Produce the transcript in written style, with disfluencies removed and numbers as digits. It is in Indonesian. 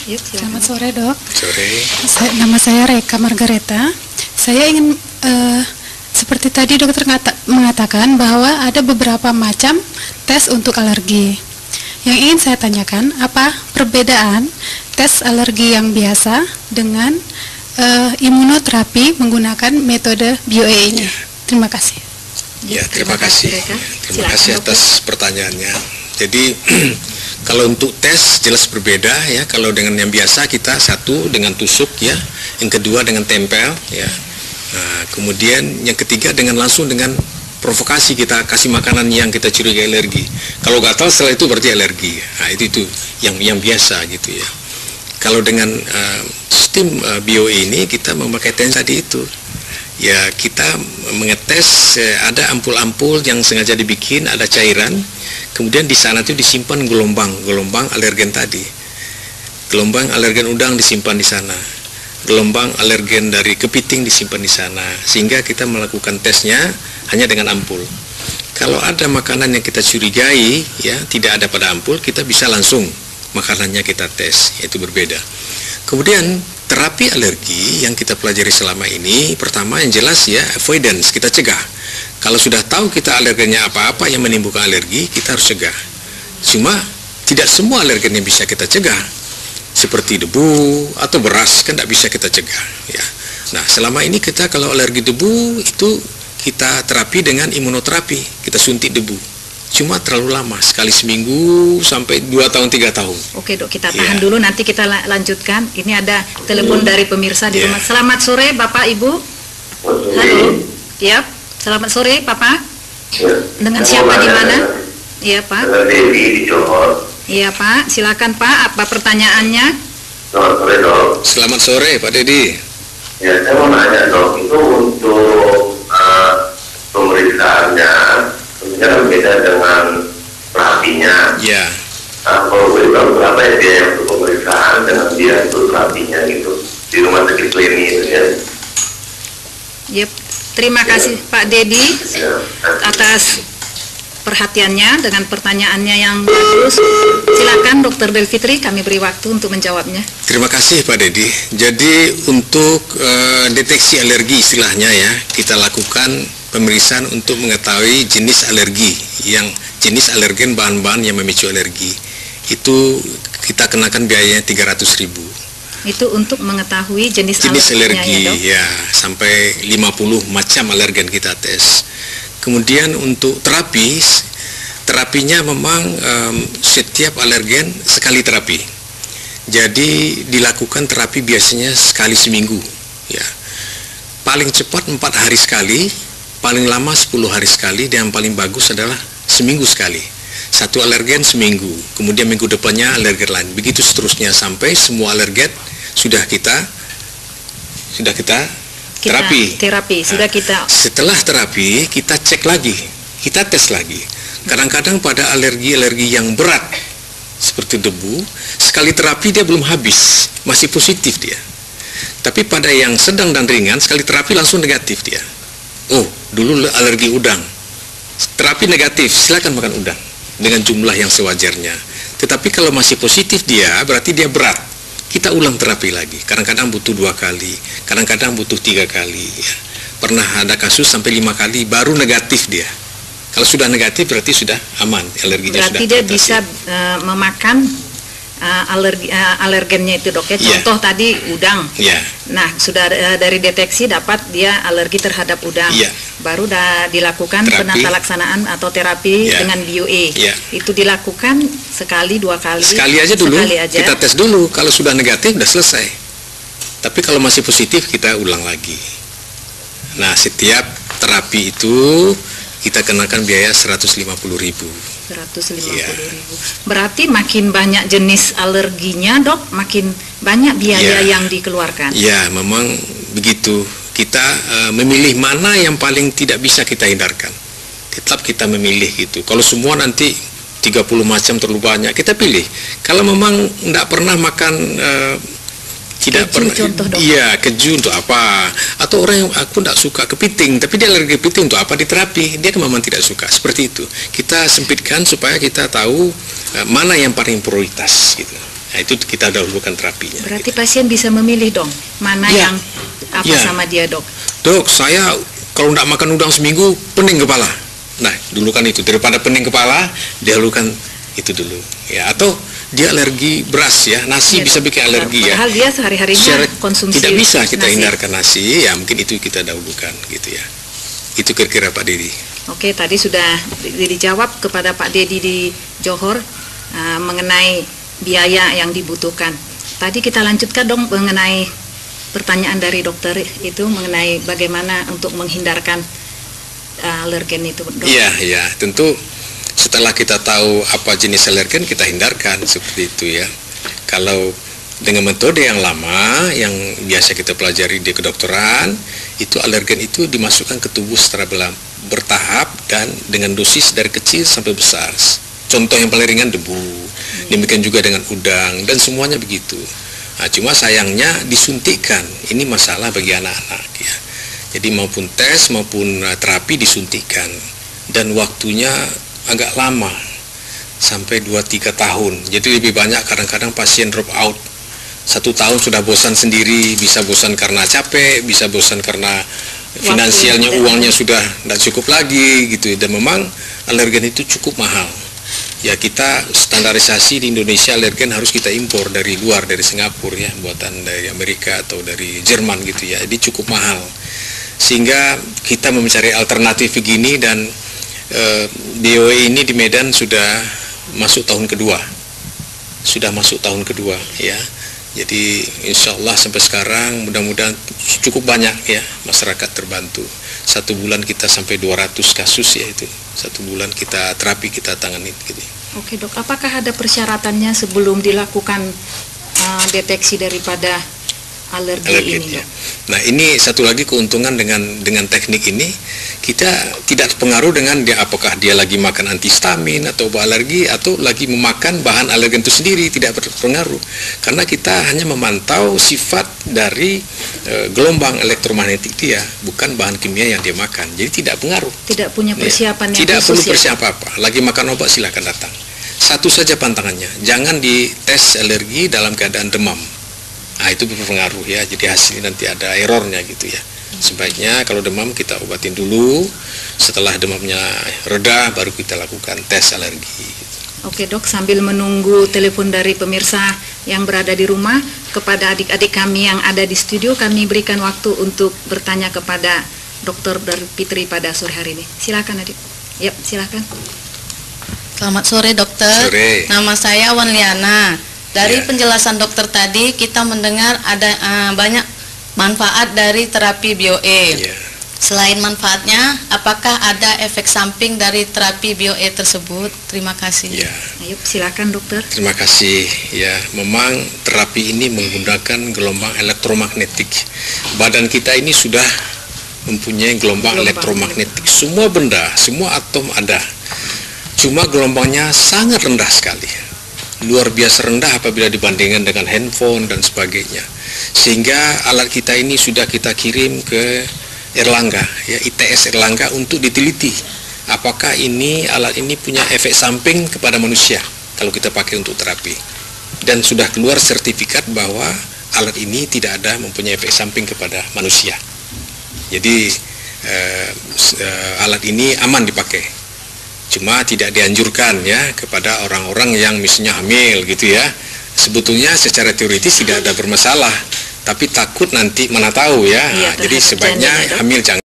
Yuk, Selamat sore, Dok. Sore. Nama saya Reka Margareta. Saya ingin seperti tadi dokter mengatakan bahwa ada beberapa macam tes untuk alergi. Yang ingin saya tanyakan, apa perbedaan tes alergi yang biasa dengan imunoterapi menggunakan metode BioE ini? Terima kasih. Ya, terima kasih. Terima kasih atas pertanyaannya. Jadi kalau untuk tes jelas berbeda ya. Kalau dengan yang biasa kita satu dengan tusuk ya, yang kedua dengan tempel ya. Nah, kemudian yang ketiga dengan langsung dengan provokasi, kita kasih makanan yang kita curigai alergi. Kalau gatal setelah itu berarti alergi. Nah, itu yang biasa gitu ya. Kalau dengan sistem BioE ini kita memakai tes tadi itu. Ya, kita mengetes ada ampul-ampul yang sengaja dibikin, ada cairan. Kemudian di sana itu disimpan gelombang alergen tadi. Gelombang alergen udang disimpan di sana. Gelombang alergen dari kepiting disimpan di sana. Sehingga kita melakukan tesnya hanya dengan ampul. Kalau ada makanan yang kita curigai, ya tidak ada pada ampul, kita bisa langsung makanannya kita tes, yaitu berbeda. Kemudian terapi alergi yang kita pelajari selama ini, pertama yang jelas ya avoidance, kita cegah. Kalau sudah tahu kita alergennya apa-apa yang menimbulkan alergi, kita harus cegah. Cuma tidak semua alergen yang bisa kita cegah, seperti debu atau beras kan tidak bisa kita cegah. Ya. Nah selama ini kita kalau alergi debu itu kita terapi dengan imunoterapi, kita suntik debu. Cuma terlalu lama, sekali seminggu sampai 2 tahun 3 tahun. Oke dok, kita tahan dulu, nanti kita lanjutkan. Ini ada telepon dari pemirsa di rumah. Selamat sore Bapak Ibu. Halo. Yap. Selamat sore Bapak. Dengan siapa di mana? Iya Pak. Iya Pak. Silakan Pak. Apa pertanyaannya? Selamat sore dok. Selamat sore Pak Dedi. Ya saya mau nanya dok, itu untuk pemeriksaannya tentunya kan beda dengan terapinya. Ya. Kalau boleh tahu berapa ya biaya untuk pemeriksaan dengan dia untuk terapinya gitu di rumah sakit klinik itu ya. Yep. Terima kasih Pak Dedi atas perhatiannya dengan pertanyaannya yang bagus. Silakan Dr. Delfitri, kami beri waktu untuk menjawabnya. Terima kasih Pak Dedi. Jadi untuk deteksi alergi istilahnya ya, kita lakukan pemeriksaan untuk mengetahui jenis alergi, yang jenis alergen bahan-bahan yang memicu alergi. Itu kita kenakan biayanya 300.000. Itu untuk mengetahui jenis alergi ya, sampai 50 macam alergen kita tes. Kemudian untuk terapinya memang setiap alergen sekali terapi. Jadi dilakukan terapi biasanya sekali seminggu ya. Paling cepat 4 hari sekali, paling lama 10 hari sekali, dan yang paling bagus adalah seminggu sekali. Satu alergen seminggu, kemudian minggu depannya alergen lain, begitu seterusnya sampai semua alergen sudah kita terapi. Sudah kita. Setelah terapi kita cek lagi, kita tes lagi. Kadang-kadang pada alergi-alergi yang berat seperti debu, sekali terapi dia belum habis, masih positif dia. Tapi pada yang sedang dan ringan, sekali terapi langsung negatif dia. Oh, dulu alergi udang, terapi negatif, silakan makan udang dengan jumlah yang sewajarnya. Tetapi kalau masih positif dia, berarti dia berat. Kita ulang terapi lagi. Kadang-kadang butuh 2 kali, kadang-kadang butuh 3 kali. Ya. Pernah ada kasus sampai 5 kali baru negatif dia. Kalau sudah negatif berarti sudah aman, alerginya berarti sudah. Berarti dia bisa memakan alergennya itu dok ya. Contoh tadi udang. Nah sudah dari deteksi dapat dia alergi terhadap udang. Baru dilakukan penata laksanaan atau terapi dengan BioE. Itu dilakukan sekali 2 kali. Sekali aja dulu. Kita tes dulu. Kalau sudah negatif udah selesai. Tapi kalau masih positif kita ulang lagi. Nah setiap terapi itu kita kenakan biaya 150.000. 150.000. Berarti makin banyak jenis alerginya dok, makin banyak biaya yang dikeluarkan. Ya, memang begitu. Kita memilih mana yang paling tidak bisa kita hindarkan. Tetap kita memilih gitu. Kalau semua nanti 30 macam terlalu banyak, kita pilih. Kalau memang tidak pernah makan keju untuk apa? Atau orang yang aku tidak suka kepiting, tapi dia alergi kepiting untuk apa diterapi? Dia memang tidak suka. Seperti itu. Kita sempitkan supaya kita tahu mana yang paling prioritas gitu. Nah, itu kita dahulukan terapinya. Berarti pasien bisa memilih dong mana Ya. yang apa Ya. sama dia, Dok. Dok, saya kalau nggak makan udang seminggu pening kepala. Nah, dulu kan itu, daripada pening kepala, dahulukan itu dulu. Ya, atau dia alergi beras ya, nasi Ya, bisa Dok. bikin alergi ya. Padahal dia sehari-harinya Secara konsumsi tidak bisa kita nasi. hindarkan nasi, ya mungkin itu kita dahulukan gitu ya. Itu kira-kira Pak Dedi. Oke, tadi sudah dijawab kepada Pak Dedi di Johor mengenai biaya yang dibutuhkan. Tadi kita lanjutkan dong mengenai pertanyaan dari dokter itu mengenai bagaimana untuk menghindarkan alergen itu, Dok. Iya, ya, tentu setelah kita tahu apa jenis alergen kita hindarkan seperti itu ya. Kalau dengan metode yang lama yang biasa kita pelajari di kedokteran, itu alergen itu dimasukkan ke tubuh secara bertahap dan dengan dosis dari kecil sampai besar. Contoh yang paling ringan debu, demikian juga dengan udang dan semuanya begitu. Nah, cuma sayangnya disuntikkan, ini masalah bagi anak-anak ya. Jadi maupun tes maupun terapi disuntikkan dan waktunya agak lama sampai 2-3 tahun. Jadi lebih banyak kadang-kadang pasien drop out. 1 tahun sudah bosan sendiri, bisa bosan karena capek, bisa bosan karena finansialnya, uangnya sudah tidak cukup lagi gitu. Dan memang alergen itu cukup mahal. Ya, kita standarisasi di Indonesia alergen harus kita impor dari luar, dari Singapura ya, buatan dari Amerika atau dari Jerman gitu ya. Jadi cukup mahal. Sehingga kita mencari alternatif begini dan BOE ini di Medan sudah masuk tahun kedua. Sudah masuk tahun kedua ya. Jadi insya Allah sampai sekarang mudah-mudahan cukup banyak ya masyarakat terbantu. 1 bulan kita sampai 200 kasus ya itu. 1 bulan kita terapi, kita tangani gitu. Oke, Dok, apakah ada persyaratannya sebelum dilakukan deteksi daripada alergi ini, ya. Dok? Nah, ini satu lagi keuntungan dengan teknik ini, kita tidak terpengaruh dengan dia apakah dia lagi makan antihistamin atau alergi atau lagi memakan bahan alergen itu sendiri, tidak berpengaruh. Karena kita hanya memantau sifat dari gelombang elektromagnetik dia, bukan bahan kimia yang dia makan. Jadi tidak pengaruh. Tidak punya persiapan yang tidak khusus perlu ya? persiapan apa. Lagi makan obat silakan datang. Satu saja pantangannya, jangan dites alergi dalam keadaan demam. Nah, itu berpengaruh ya, jadi hasilnya nanti ada errornya gitu ya. Sebaiknya kalau demam kita obatin dulu, setelah demamnya reda baru kita lakukan tes alergi. Oke, Dok, sambil menunggu telepon dari pemirsa yang berada di rumah, kepada adik-adik kami yang ada di studio, kami berikan waktu untuk bertanya kepada Dr. Fitri pada sore hari ini. Silakan, adik. Yap, silakan. Selamat sore, dokter. Sore. Nama saya Wan Liana. Dari Ya. penjelasan dokter tadi, kita mendengar ada banyak manfaat dari terapi BOE. Ya. Selain manfaatnya, apakah ada efek samping dari terapi BOE tersebut? Terima kasih. Ya. Ayo, silakan, dokter. Terima kasih. Ya, memang terapi ini menggunakan gelombang elektromagnetik. Badan kita ini sudah mempunyai gelombang elektromagnetik. Semua benda, semua atom ada. Cuma gelombangnya sangat rendah sekali. Luar biasa rendah apabila dibandingkan dengan handphone dan sebagainya. Sehingga alat kita ini sudah kita kirim ke Erlangga, ya, ITS Erlangga untuk diteliti. Apakah alat ini punya efek samping kepada manusia kalau kita pakai untuk terapi. Dan sudah keluar sertifikat bahwa alat ini tidak ada mempunyai efek samping kepada manusia. Jadi alat ini aman dipakai. Cuma tidak dianjurkan ya kepada orang-orang yang misalnya hamil gitu ya. Sebetulnya secara teoritis tidak ada bermasalah, tapi takut nanti mana tahu ya. Iya, Jadi terhadap sebaiknya janin ya, Dok. hamil jangan